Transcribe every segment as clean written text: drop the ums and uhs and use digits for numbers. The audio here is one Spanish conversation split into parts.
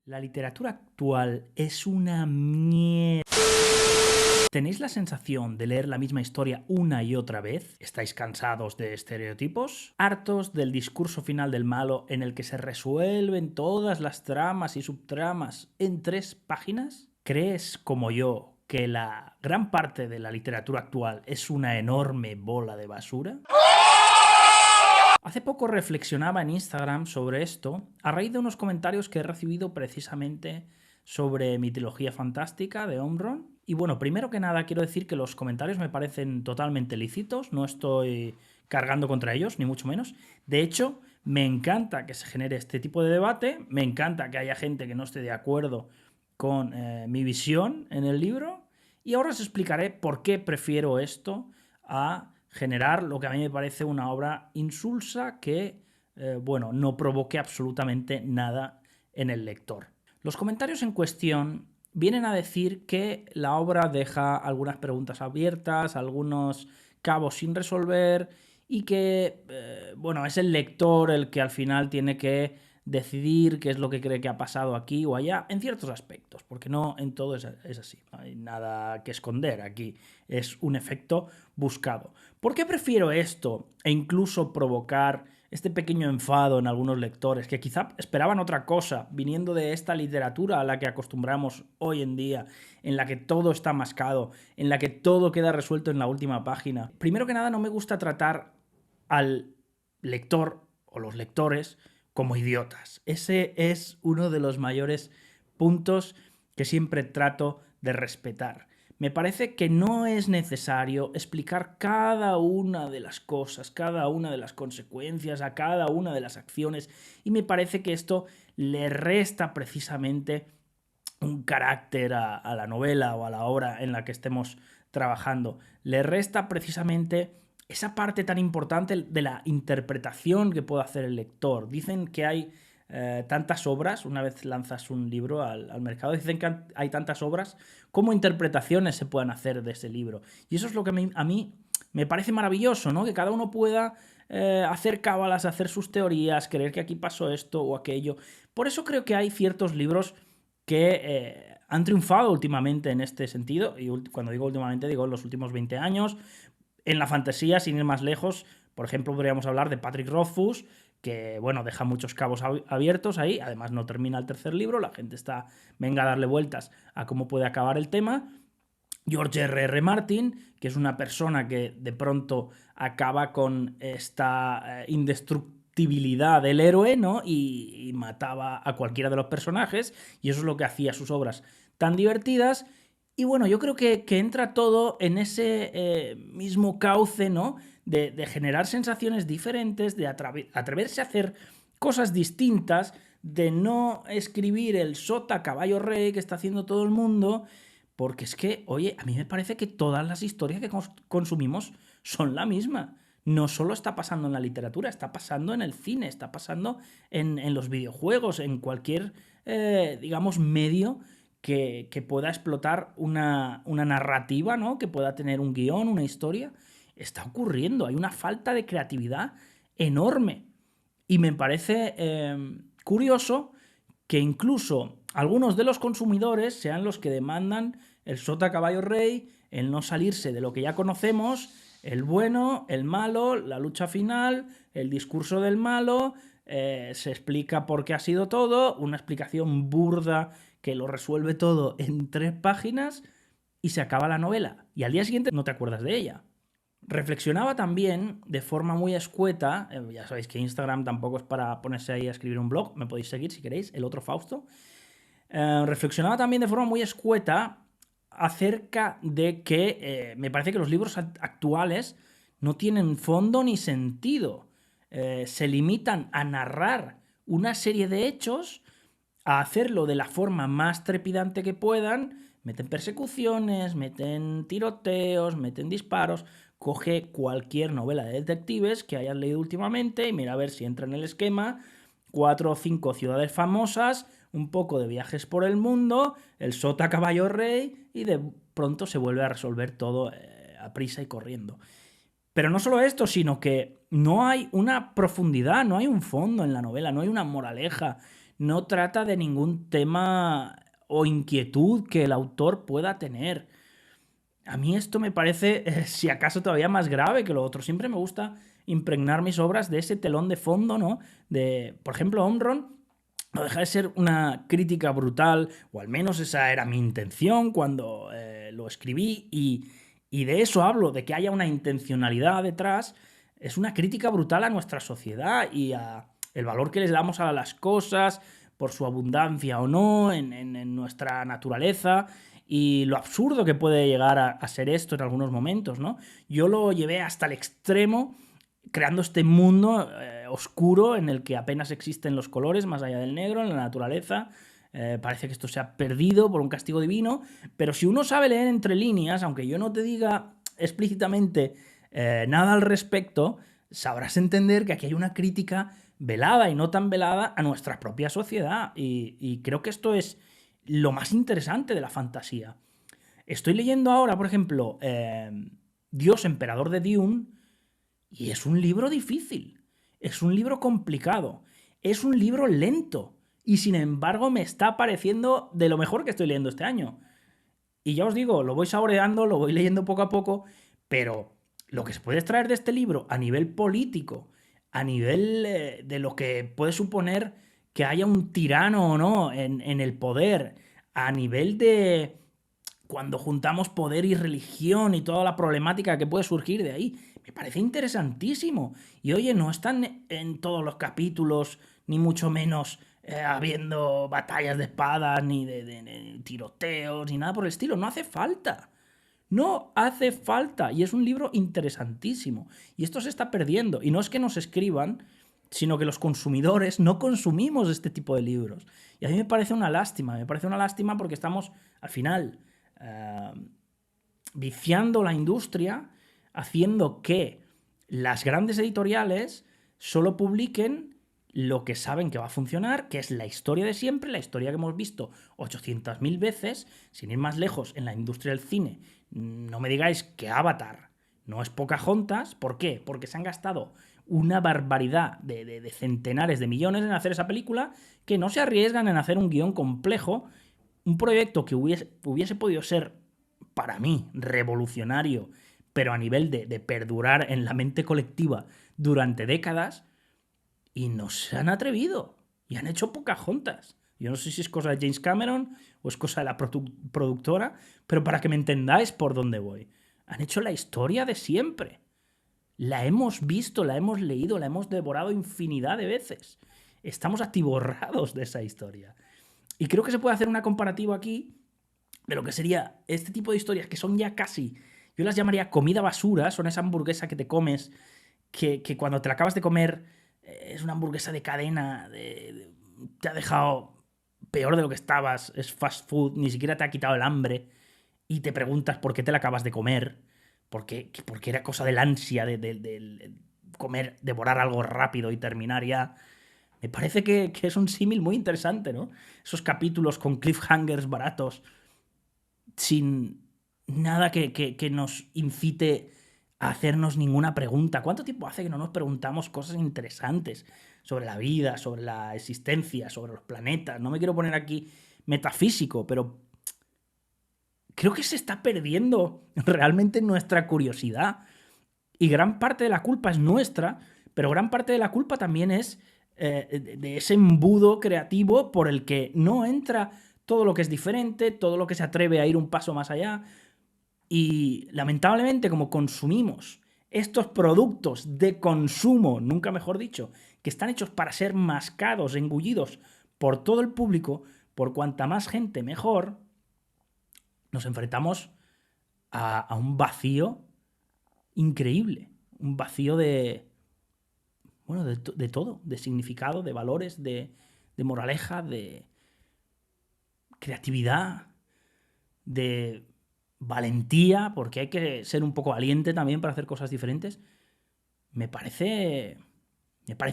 La literatura actual es una mierda. ¿Tenéis la sensación de leer la misma historia una y otra vez? ¿Estáis cansados de estereotipos? ¿Hartos del discurso final del malo en el que se resuelven todas las tramas y subtramas en 3 páginas? ¿Crees, como yo, que la gran parte de la literatura actual es una enorme bola de basura? Hace poco reflexionaba en Instagram sobre esto a raíz de unos comentarios que he recibido precisamente sobre mi trilogía fantástica de Omron. Y bueno, primero que nada quiero decir que los comentarios me parecen totalmente lícitos, no estoy cargando contra ellos, ni mucho menos. De hecho, me encanta que se genere este tipo de debate, me encanta que haya gente que no esté de acuerdo con mi visión en el libro, y ahora os explicaré por qué prefiero esto a generar lo que a mí me parece una obra insulsa que, bueno, no provoque absolutamente nada en el lector. Los comentarios en cuestión vienen a decir que la obra deja algunas preguntas abiertas, algunos cabos sin resolver y que, bueno, es el lector el que al final tiene que decidir qué es lo que cree que ha pasado aquí o allá, en ciertos aspectos, porque no en todo es así, no hay nada que esconder aquí, es un efecto buscado. ¿Por qué prefiero esto e incluso provocar este pequeño enfado en algunos lectores que quizá esperaban otra cosa viniendo de esta literatura a la que acostumbramos hoy en día, en la que todo está mascado, en la que todo queda resuelto en la última página? Primero que nada, no me gusta tratar al lector o los lectores como idiotas. Ese es uno de los mayores puntos que siempre trato de respetar. Me parece que no es necesario explicar cada una de las cosas, cada una de las consecuencias, a cada una de las acciones, y me parece que esto le resta precisamente un carácter a la novela o a la obra en la que estemos trabajando. Le resta precisamente esa parte tan importante de la interpretación que puede hacer el lector. Dicen que hay tantas obras, una vez lanzas un libro al mercado, dicen que hay tantas obras como interpretaciones se puedan hacer de ese libro. Y eso es lo que a mí me parece maravilloso, ¿no? Que cada uno pueda hacer cábalas, hacer sus teorías, creer que aquí pasó esto o aquello. Por eso creo que hay ciertos libros que han triunfado últimamente en este sentido, y cuando digo últimamente digo en los últimos 20 años. En la fantasía, sin ir más lejos, por ejemplo, podríamos hablar de Patrick Rothfuss, que, bueno, deja muchos cabos abiertos ahí, además no termina el tercer libro, la gente está, venga a darle vueltas a cómo puede acabar el tema. George R.R. Martin, que es una persona que de pronto acaba con esta indestructibilidad del héroe, ¿no? Y mataba a cualquiera de los personajes, y eso es lo que hacía sus obras tan divertidas. Y bueno, yo creo que entra todo en ese mismo cauce, ¿no? De generar sensaciones diferentes, de atreverse a hacer cosas distintas, de no escribir el sota caballo rey que está haciendo todo el mundo, porque es que, oye, a mí me parece que todas las historias que consumimos son la misma. No solo está pasando en la literatura, está pasando en el cine, está pasando en los videojuegos, en cualquier, digamos, medio que pueda explotar una narrativa, ¿no? Que pueda tener un guión, una historia. Está ocurriendo, hay una falta de creatividad enorme. Y me parece curioso que incluso algunos de los consumidores sean los que demandan el sota caballo rey, el no salirse de lo que ya conocemos, el bueno, el malo, la lucha final, el discurso del malo, se explica por qué ha sido todo, una explicación burda que lo resuelve todo en 3 páginas y se acaba la novela. Y al día siguiente no te acuerdas de ella. Reflexionaba también de forma muy escueta, ya sabéis que Instagram tampoco es para ponerse ahí a escribir un blog, me podéis seguir si queréis, el otro Fausto. Reflexionaba también de forma muy escueta acerca de que me parece que los libros actuales no tienen fondo ni sentido. Se limitan a narrar una serie de hechos, a hacerlo de la forma más trepidante que puedan, meten persecuciones, meten tiroteos, meten disparos. Coge cualquier novela de detectives que hayas leído últimamente y mira a ver si entra en el esquema. 4 o 5 ciudades famosas, un poco de viajes por el mundo, el sota caballo rey, y de pronto se vuelve a resolver todo a prisa y corriendo. Pero no solo esto, sino que no hay una profundidad, no hay un fondo en la novela, no hay una moraleja, no trata de ningún tema o inquietud que el autor pueda tener. A mí esto me parece, si acaso, todavía más grave que lo otro. Siempre me gusta impregnar mis obras de ese telón de fondo, ¿no? Por ejemplo, Omron no deja de ser una crítica brutal, o al menos esa era mi intención cuando lo escribí, y de eso hablo, de que haya una intencionalidad detrás. Es una crítica brutal a nuestra sociedad y a el valor que les damos a las cosas, por su abundancia o no, en nuestra naturaleza, y lo absurdo que puede llegar a ser esto en algunos momentos, ¿no? Yo lo llevé hasta el extremo, creando este mundo oscuro en el que apenas existen los colores más allá del negro, en la naturaleza. Parece que esto se ha perdido por un castigo divino, pero si uno sabe leer entre líneas, aunque yo no te diga explícitamente nada al respecto, sabrás entender que aquí hay una crítica velada y no tan velada a nuestra propia sociedad. Y creo que esto es lo más interesante de la fantasía. Estoy leyendo ahora, por ejemplo, Dios, emperador de Dune, y es un libro difícil, es un libro complicado, es un libro lento, y sin embargo me está pareciendo de lo mejor que estoy leyendo este año. Y ya os digo, lo voy saboreando, lo voy leyendo poco a poco, pero lo que se puede extraer de este libro a nivel político, a nivel de lo que puede suponer que haya un tirano o no en el poder, a nivel de cuando juntamos poder y religión y toda la problemática que puede surgir de ahí, me parece interesantísimo. Y oye, no están en todos los capítulos, ni mucho menos habiendo batallas de espadas, ni de tiroteos, ni nada por el estilo. No hace falta. No hace falta. Y es un libro interesantísimo. Y esto se está perdiendo. Y no es que nos escriban, sino que los consumidores no consumimos este tipo de libros. Y a mí me parece una lástima. Me parece una lástima porque estamos, al final, viciando la industria, haciendo que las grandes editoriales solo publiquen lo que saben que va a funcionar, que es la historia de siempre, la historia que hemos visto 800.000 veces, sin ir más lejos, en la industria del cine. No me digáis que Avatar no es Pocahontas. ¿Por qué? Porque se han gastado una barbaridad de centenares de millones en hacer esa película, que no se arriesgan en hacer un guión complejo, un proyecto que hubiese podido ser, para mí, revolucionario, pero a nivel de perdurar en la mente colectiva durante décadas, y no se han atrevido. Y han hecho Pocahontas. Yo no sé si es cosa de James Cameron o es cosa de la productora, pero para que me entendáis por dónde voy. Han hecho la historia de siempre. La hemos visto, la hemos leído, la hemos devorado infinidad de veces. Estamos atiborrados de esa historia. Y creo que se puede hacer una comparativa aquí de lo que sería este tipo de historias que son ya casi, yo las llamaría comida basura, son esa hamburguesa que te comes, que cuando te la acabas de comer es una hamburguesa de cadena, te ha dejado peor de lo que estabas, es fast food, ni siquiera te ha quitado el hambre, y te preguntas por qué te la acabas de comer, porque era cosa del ansia de comer, devorar algo rápido y terminar ya. Me parece que es un símil muy interesante, ¿no? Esos capítulos con cliffhangers baratos, sin nada que nos incite a hacernos ninguna pregunta. ¿Cuánto tiempo hace que no nos preguntamos cosas interesantes sobre la vida, sobre la existencia, sobre los planetas? No me quiero poner aquí metafísico, pero creo que se está perdiendo realmente nuestra curiosidad. Y gran parte de la culpa es nuestra, pero gran parte de la culpa también es de ese embudo creativo por el que no entra todo lo que es diferente, todo lo que se atreve a ir un paso más allá. Y lamentablemente, como consumimos estos productos de consumo, nunca mejor dicho, que están hechos para ser mascados, engullidos por todo el público, por cuanta más gente mejor, nos enfrentamos a un vacío increíble. Un vacío bueno, de todo, de significado, de valores, de moraleja, de creatividad, de valentía, porque hay que ser un poco valiente también para hacer cosas diferentes. Me parece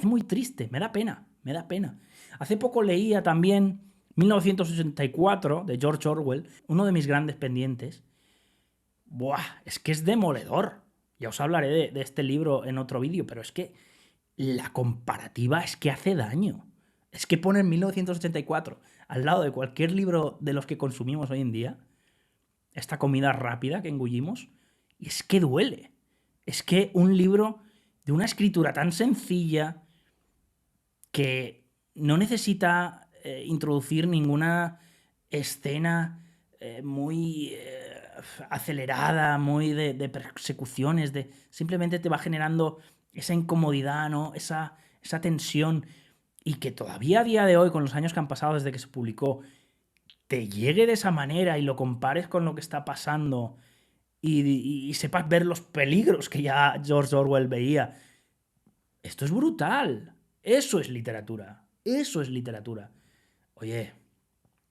muy triste, me da pena, me da pena. Hace poco leía también 1984 de George Orwell, uno de mis grandes pendientes. Buah, es que es demoledor. Ya os hablaré de este libro en otro vídeo, pero es que la comparativa es que hace daño. Es que poner 1984 al lado de cualquier libro de los que consumimos hoy en día, esta comida rápida que engullimos, y es que duele. Es que un libro de una escritura tan sencilla que no necesita introducir ninguna escena muy acelerada, muy de persecuciones, simplemente te va generando esa incomodidad, ¿no? Esa tensión, y que todavía a día de hoy, con los años que han pasado desde que se publicó, te llegue de esa manera y lo compares con lo que está pasando y sepas ver los peligros que ya George Orwell veía. Esto es brutal. Eso es literatura. Eso es literatura. Oye,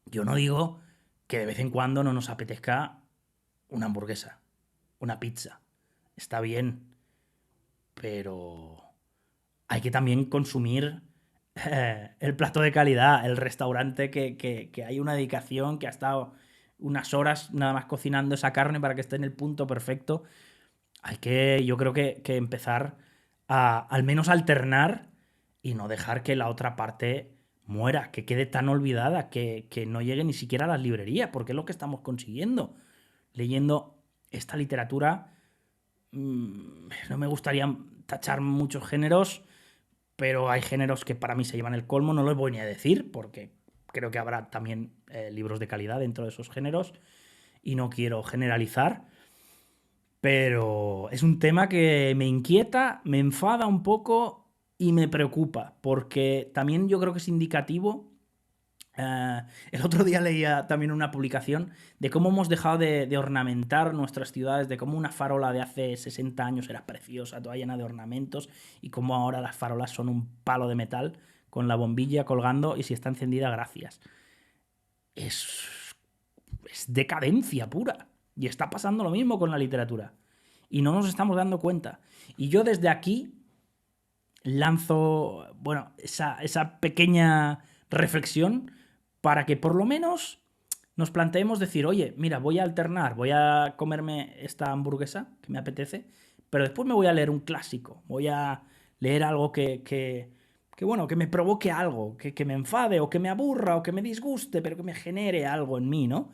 yo no digo que de vez en cuando no nos apetezca una hamburguesa, una pizza. Está bien, pero hay que también consumir el plato de calidad, el restaurante que hay una dedicación, que ha estado unas horas nada más cocinando esa carne para que esté en el punto perfecto. Hay que, yo creo que empezar a al menos alternar y no dejar que la otra parte muera, que quede tan olvidada, que no llegue ni siquiera a las librerías, porque es lo que estamos consiguiendo. Leyendo esta literatura, no me gustaría tachar muchos géneros, pero hay géneros que para mí se llevan el colmo, no los voy ni a decir, porque creo que habrá también libros de calidad dentro de esos géneros, y no quiero generalizar, pero es un tema que me inquieta, me enfada un poco y me preocupa, porque también yo creo que es indicativo. El otro día leía también una publicación de cómo hemos dejado de ornamentar nuestras ciudades, de cómo una farola de hace 60 años era preciosa, toda llena de ornamentos, y cómo ahora las farolas son un palo de metal con la bombilla colgando y si está encendida, gracias. Es decadencia pura. Y está pasando lo mismo con la literatura. Y no nos estamos dando cuenta. Y yo desde aquí lanzo, bueno, esa pequeña reflexión para que por lo menos nos planteemos decir, oye, mira, voy a alternar, voy a comerme esta hamburguesa que me apetece, pero después me voy a leer un clásico, voy a leer algo bueno, que me provoque algo, que me enfade o que me aburra o que me disguste, pero que me genere algo en mí, ¿no?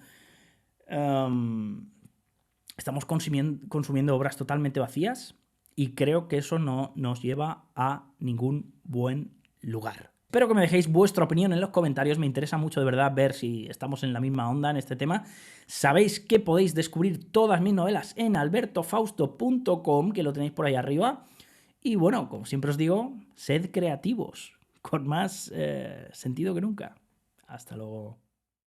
Estamos consumiendo obras totalmente vacías y creo que eso no nos lleva a ningún buen lugar. Espero que me dejéis vuestra opinión en los comentarios, me interesa mucho de verdad ver si estamos en la misma onda en este tema. Sabéis que podéis descubrir todas mis novelas en albertofausto.com, que lo tenéis por ahí arriba. Y bueno, como siempre os digo, sed creativos, con más sentido que nunca. Hasta luego.